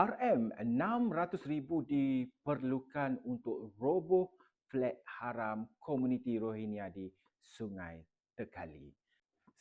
RM600,000 diperlukan untuk roboh flat haram komuniti Rohingya di Sungai Tekali.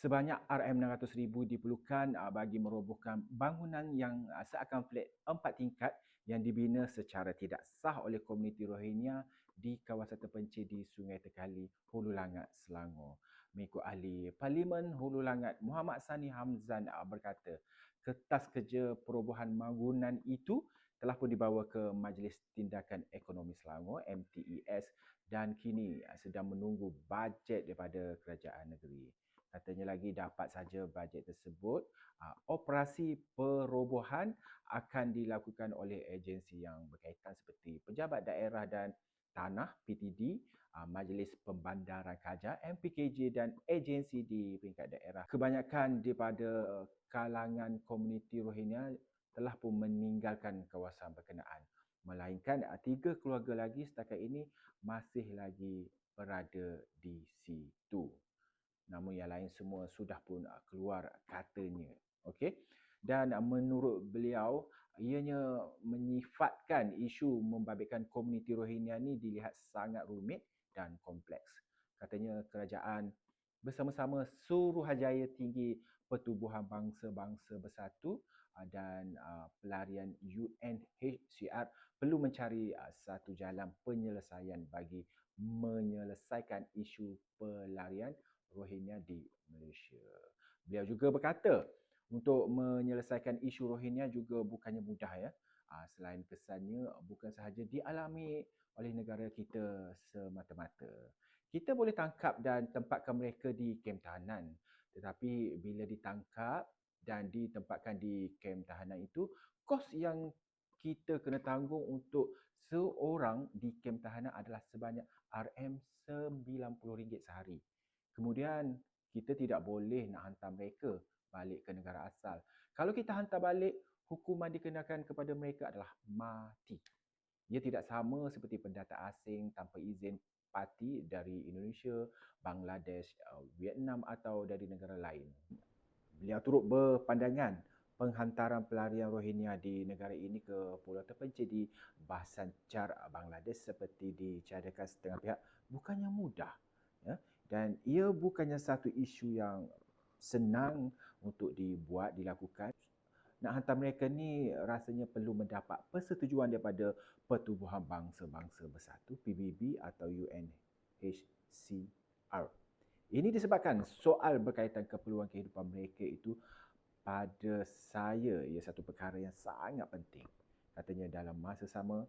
Sebanyak RM600,000 diperlukan bagi merobohkan bangunan yang seakan flat 4 tingkat yang dibina secara tidak sah oleh komuniti Rohingya di kawasan terpencil di Sungai Tekali, Hulu Langat, Selangor. Mengikut ahli Parlimen Hulu Langat, Muhammad Sani Hamzan berkata, kertas kerja perobohan bangunan itu telah pun dibawa ke Majlis Tindakan Ekonomi Selangor MTES dan kini sedang menunggu bajet daripada kerajaan negeri. Katanya lagi dapat saja bajet tersebut, operasi perobohan akan dilakukan oleh agensi yang berkaitan seperti Pejabat Daerah dan Tanah PTD, Majlis Pembandaran Kaja MPKJ dan agensi di peringkat daerah. Kebanyakan daripada kalangan komuniti Rohingya telah pun meninggalkan kawasan berkenaan, melainkan 3 keluarga lagi setakat ini masih lagi berada di situ. Namun yang lain semua sudah pun keluar katanya. Okey. Dan menurut beliau, ianya menyifatkan isu membabitkan komuniti Rohingya ni dilihat sangat rumit dan kompleks. Katanya kerajaan bersama-sama Suruhanjaya Tinggi Pertubuhan Bangsa-Bangsa Bersatu dan pelarian UNHCR perlu mencari satu jalan penyelesaian bagi menyelesaikan isu pelarian Rohingya di Malaysia. Beliau juga berkata, untuk menyelesaikan isu Rohingya juga bukannya mudah ya. Selain kesannya bukan sahaja dialami oleh negara kita semata-mata. Kita boleh tangkap dan tempatkan mereka di kem tahanan. Tetapi bila ditangkap dan ditempatkan di kem tahanan itu, kos yang kita kena tanggung untuk seorang di kem tahanan adalah sebanyak RM90 sehari. Kemudian kita tidak boleh nak hantar mereka balik ke negara asal. Kalau kita hantar balik, hukuman dikenakan kepada mereka adalah mati. Ia tidak sama seperti pendata asing tanpa izin parti dari Indonesia, Bangladesh, Vietnam atau dari negara lain. Beliau turut berpandangan penghantaran pelarian Rohingya di negara ini ke pulau terpencil di Bahasan Jar Bangladesh seperti dicadangkan setengah pihak bukannya mudah. Ya? Dan ia bukannya satu isu yang senang untuk dilakukan. Nak hantar mereka ni rasanya perlu mendapat persetujuan daripada Pertubuhan Bangsa-Bangsa Bersatu PBB atau UNHCR. Ini disebabkan soal berkaitan keperluan kehidupan mereka itu pada saya ia satu perkara yang sangat penting. Katanya dalam masa sama,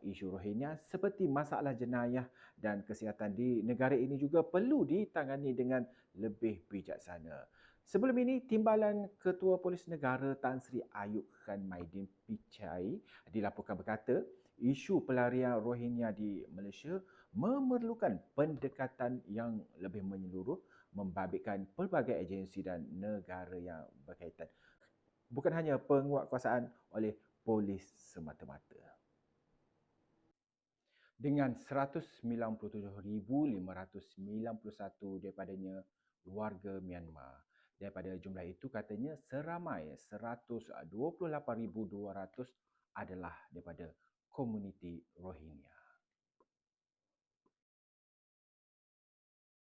isu Rohingya seperti masalah jenayah dan kesihatan di negara ini juga perlu ditangani dengan lebih bijaksana. Sebelum ini, Timbalan Ketua Polis Negara Tan Sri Ayub Khan Maidin Pichai dilaporkan berkata, isu pelarian Rohingya di Malaysia memerlukan pendekatan yang lebih menyeluruh, membabitkan pelbagai agensi dan negara yang berkaitan. Bukan hanya penguatkuasaan oleh polis semata-mata. Dengan 197,591 daripadanya warga Myanmar. Daripada jumlah itu katanya seramai 128,200 adalah daripada komuniti Rohingya.